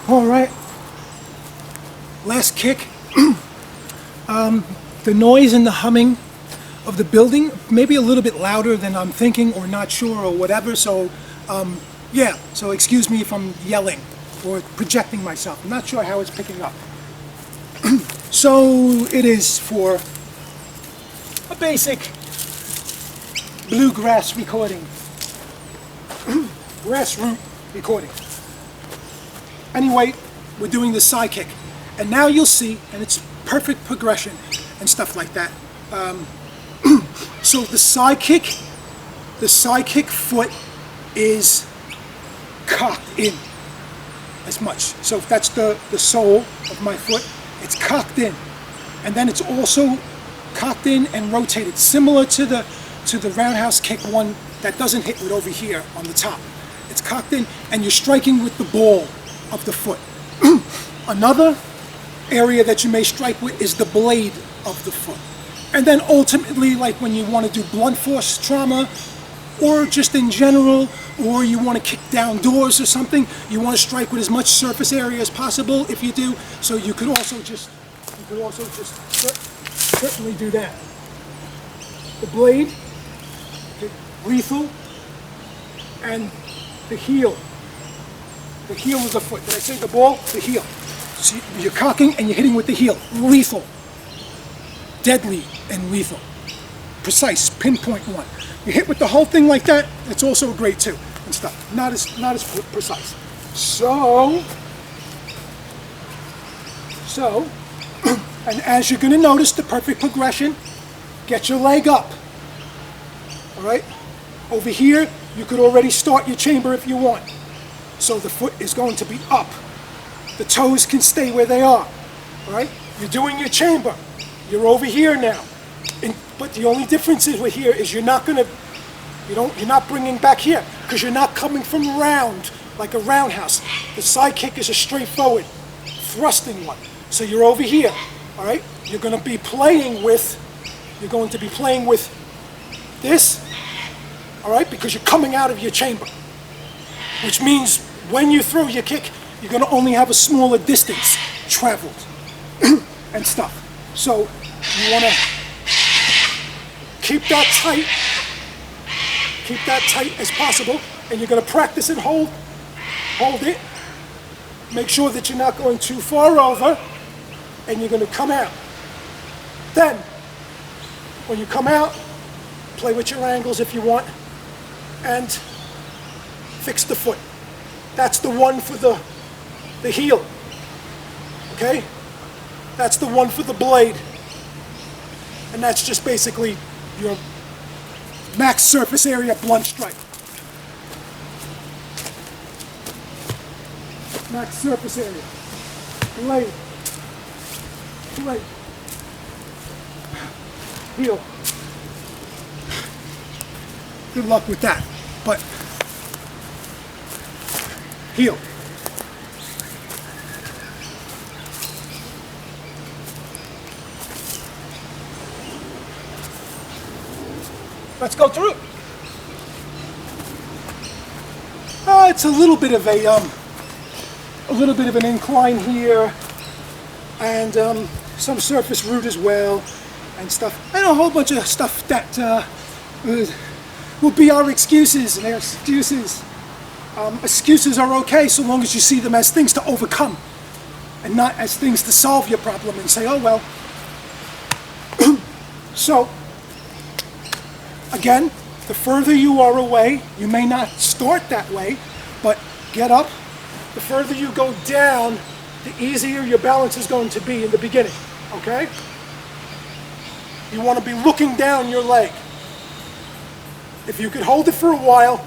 All right, last kick. The noise and the humming of the building, maybe a little bit louder than I'm thinking or not sure or whatever, so yeah, so excuse me if I'm yelling or projecting myself. I'm not sure how it's picking up. So it is for a basic bluegrass recording, grassroots recording. Anyway, we're doing the side kick, and now you'll see, and it's perfect progression and stuff like that. So the side kick foot is cocked in as much. So if that's the sole of my foot, it's cocked in, and then it's also cocked in and rotated, similar to the roundhouse kick one that doesn't hit with over here on the top. It's cocked in, and you're striking with the ball of the foot. Another area that you may strike with is the blade of the foot. And then ultimately, like when you want to do blunt force trauma, or just in general, or you want to kick down doors or something, you want to strike with as much surface area as possible if you do. So you could also just certainly do that. The blade, the lethal, and the heel. The heel of the foot. Did I say the ball? The heel. So you're cocking and you're hitting with the heel. Lethal. Deadly and lethal. Precise, pinpoint one. You hit with the whole thing like that, it's also great too, and stuff. Not as precise. So, and as you're gonna notice the perfect progression, get your leg up. All right? Over here, you could already start your chamber if you want. So the foot is going to be up. The toes can stay where they are. All right? You're doing your chamber. You're over here now. But the only difference is with here is you're not bringing back here because you're not coming from round like a roundhouse. The side kick is a straightforward thrusting one. So you're over here. All right? You're going to be playing with this. All right? Because you're coming out of your chamber. Which means when you throw your kick, you're going to only have a smaller distance traveled and stuff. So you want to keep that tight as possible, and you're going to practice and hold it. Make sure that you're not going too far over, and you're going to come out. Then, when you come out, play with your angles if you want, and fix the foot. That's the one for the heel, okay? That's the one for the blade. And that's just basically your max surface area blunt strike. Max surface area. Blade. Blade. Heel. Good luck with that. But heel. Let's go through. It's a little bit of an incline here, and some surface root as well, and stuff, and a whole bunch of stuff that will be our excuses, and their excuses. Excuses are okay so long as you see them as things to overcome, and not as things to solve your problem and say, oh well. So. Again, the further you are away, you may not start that way, but get up. The further you go down, the easier your balance is going to be in the beginning, okay? You want to be looking down your leg. If you could hold it for a while,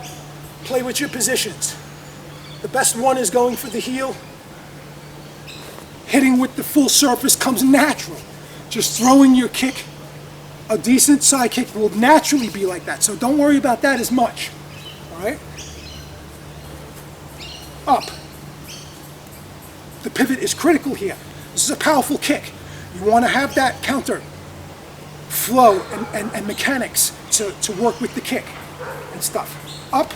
play with your positions. The best one is going for the heel. Hitting with the full surface comes natural. Just throwing your kick. A decent side kick will naturally be like that, so don't worry about that as much. All right? Up. The pivot is critical here. This is a powerful kick. You want to have that counter flow and mechanics to work with the kick and stuff. Up.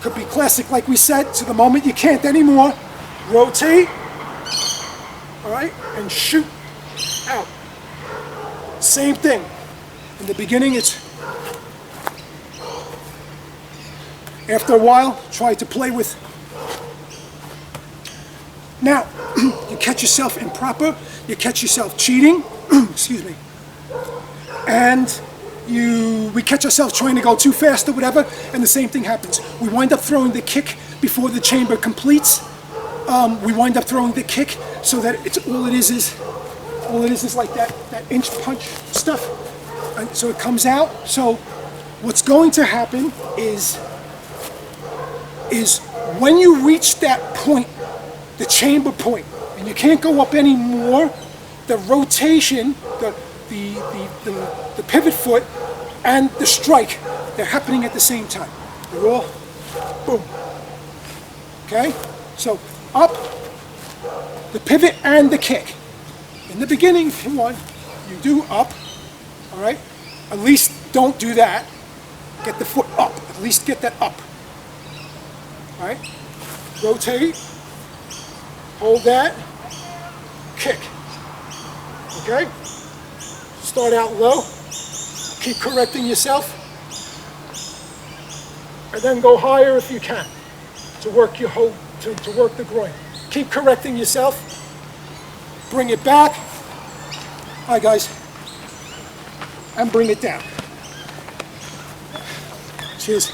Could be classic, like we said, to the moment you can't anymore. Rotate, all right, and shoot out. Same thing. In the beginning, it's, after a while, try to play with. Now, you catch yourself improper, you catch yourself cheating, excuse me, and we catch ourselves trying to go too fast or whatever, and the same thing happens. We wind up throwing the kick before the chamber completes. We wind up throwing the kick so that it's all it is like that inch punch stuff. And so it comes out. So what's going to happen is when you reach that point, the chamber point, and you can't go up anymore, the rotation, the pivot foot, and the strike, they're happening at the same time. They're all boom. Okay? So up, the pivot and the kick. In the beginning, if you want, you do up, all right? At least don't do that. Get the foot up. At least get that up. All right? Rotate. Hold that. Kick. Okay? Start out low. Keep correcting yourself. And then go higher if you can to work your whole, to work the groin. Keep correcting yourself. Bring it back. Hi guys. And bring it down. Cheers.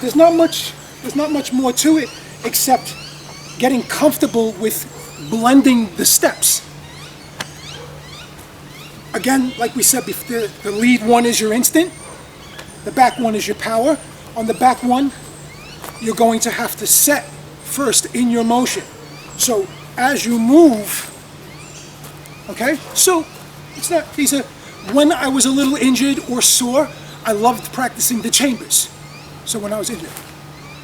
There's not much more to it except getting comfortable with blending the steps. Again, like we said before, the lead one is your instant, the back one is your power. On the back one, you're going to have to set first in your motion. So as you move, okay, so it's not, when I was a little injured or sore, I loved practicing the chambers. So when I was injured,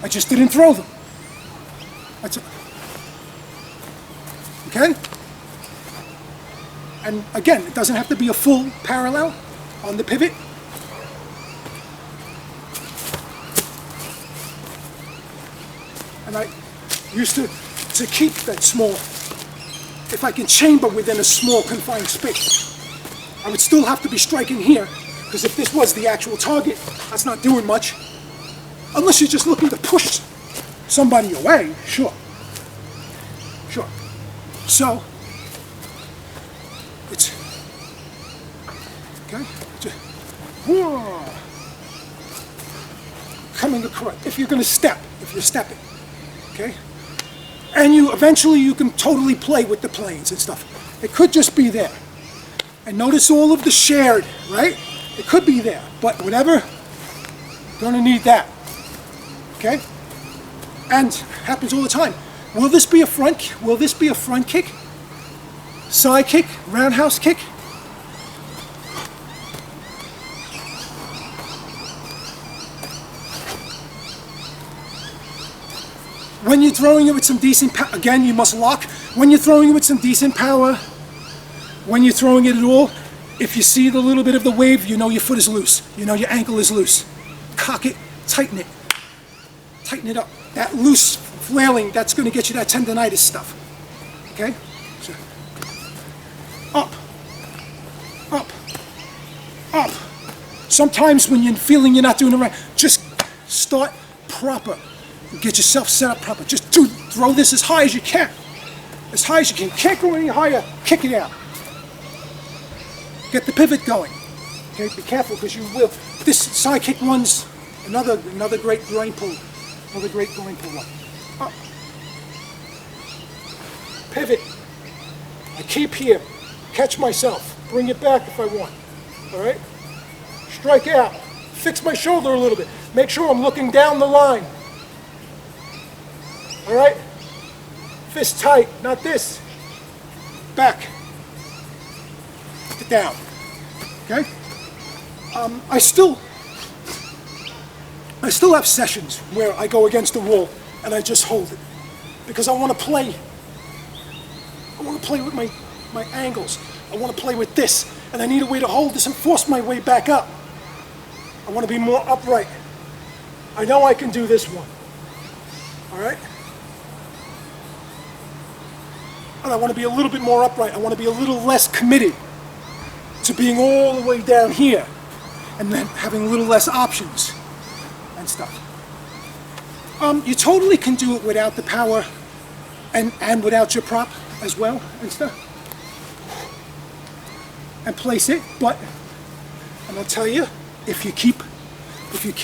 I just didn't throw them. That's it. Okay? And again, it doesn't have to be a full parallel on the pivot. And I used to keep that small, if I can chamber within a small confined space. I would still have to be striking here, because if this was the actual target, that's not doing much. Unless you're just looking to push somebody away, sure. Sure. So, it's, okay, just, coming across, if you're going to step, if you're stepping, okay? And eventually you can totally play with the planes and stuff. It could just be there. And notice all of the shared, right? It could be there, but whatever, gonna need that, okay? And happens all the time. Will this be a front kick? Side kick? Roundhouse kick? When you're throwing it with some decent power, again, you must lock. When you're throwing it with some decent power, when you're throwing it at all, if you see the little bit of the wave, you know your foot is loose. You know your ankle is loose. Cock it, tighten it. Tighten it up. That loose flailing, that's going to get you that tendonitis stuff. Okay? So, up. Up. Up. Sometimes when you're feeling you're not doing it right, just start proper. Get yourself set up proper. Just throw this as high as you can. As high as you can. Can't go any higher. Kick it out. Get the pivot going. Okay, be careful because you will. This side kick one's another great groin pull. Another great groin pull one. Up. Pivot. I keep here. Catch myself. Bring it back if I want. Alright? Strike out. Fix my shoulder a little bit. Make sure I'm looking down the line. Alright? Fist tight, not this. Back. Get down. Okay? I still have sessions where I go against the wall and I just hold it. Because I want to play. I want to play with my angles. I want to play with this. And I need a way to hold this and force my way back up. I want to be more upright. I know I can do this one. All right? And I want to be a little bit more upright. I want to be a little less committed to being all the way down here and then having a little less options and stuff. You totally can do it without the power and without your prop as well and stuff. And place it, but I'm gonna tell you, if you keep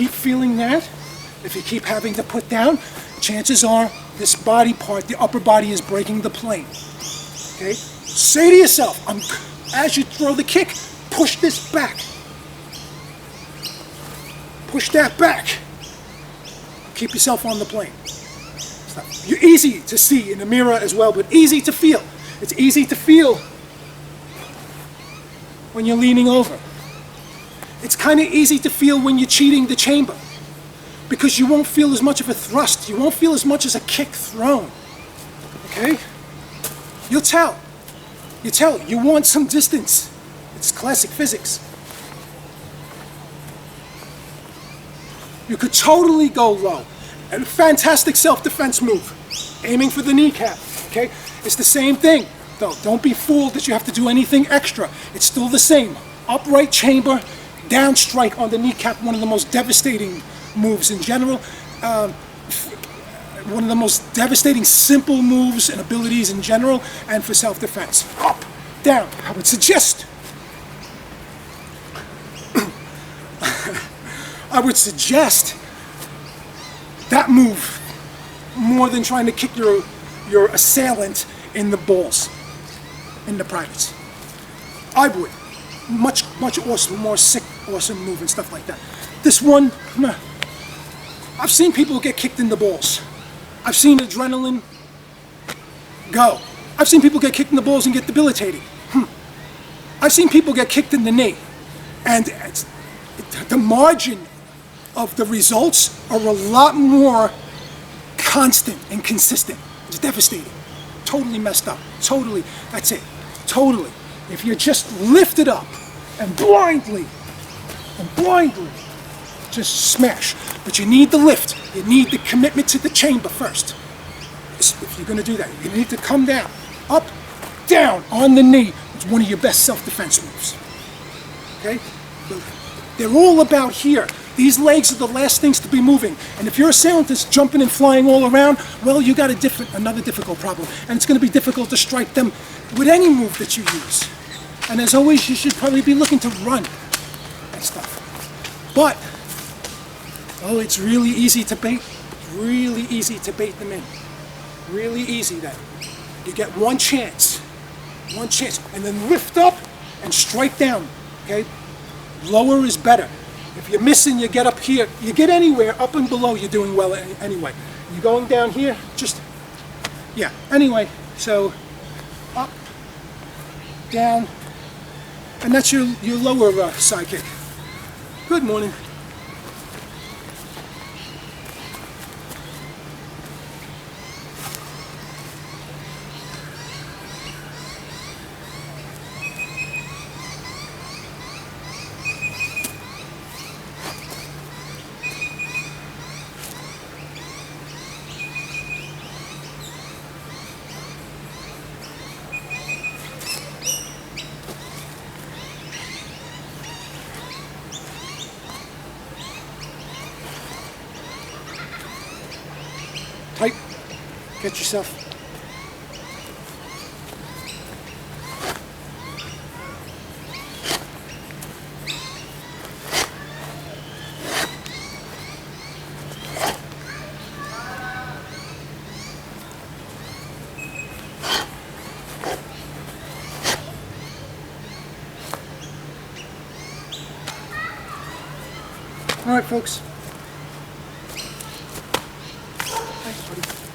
feeling that, if you keep having to put down, chances are this body part, the upper body, is breaking the plane. Okay? Say to yourself, as you throw the kick, push this back. Push that back. Keep yourself on the plane. You're easy to see in the mirror as well, but easy to feel. It's easy to feel when you're leaning over. It's kind of easy to feel when you're cheating the chamber, because you won't feel as much of a thrust. You won't feel as much as a kick thrown. Okay? You'll tell. You tell. You want some distance. It's classic physics. You could totally go low. And a fantastic self-defense move. Aiming for the kneecap. Okay? It's the same thing. Though, don't be fooled that you have to do anything extra. It's still the same. Upright chamber, down strike on the kneecap, one of the most devastating moves in general. One of the most devastating simple moves and abilities in general, and for self-defense. Up, down. I would suggest that move more than trying to kick your assailant in the balls, in the privates. I would. Much awesome, more sick, awesome move and stuff like that. This one, I've seen people get kicked in the balls. I've seen adrenaline go. I've seen people get kicked in the balls and get debilitated. I've seen people get kicked in the knee. And the margin of the results are a lot more constant and consistent. It's devastating. Totally messed up. Totally. That's it. Totally. If you're just lifted up and blindly just smash. But you need the lift. You need the commitment to the chamber first. If you're going to do that, you need to come down. Up, down, on the knee. It's one of your best self-defense moves. Okay? They're all about here. These legs are the last things to be moving. And if your assailant is jumping and flying all around, well, you got another difficult problem. And it's going to be difficult to strike them with any move that you use. And as always, you should probably be looking to run and stuff. But, oh, it's really easy to bait. Really easy to bait them in. Really easy then. You get one chance, and then lift up and strike down, okay? Lower is better. If you're missing, you get up here. You get anywhere, up and below, you're doing well anyway. You're going down here, just, yeah. Anyway, so up, down, and that's your lower side kick. Good morning. Tight. Get yourself. All right, folks. Thanks, buddy.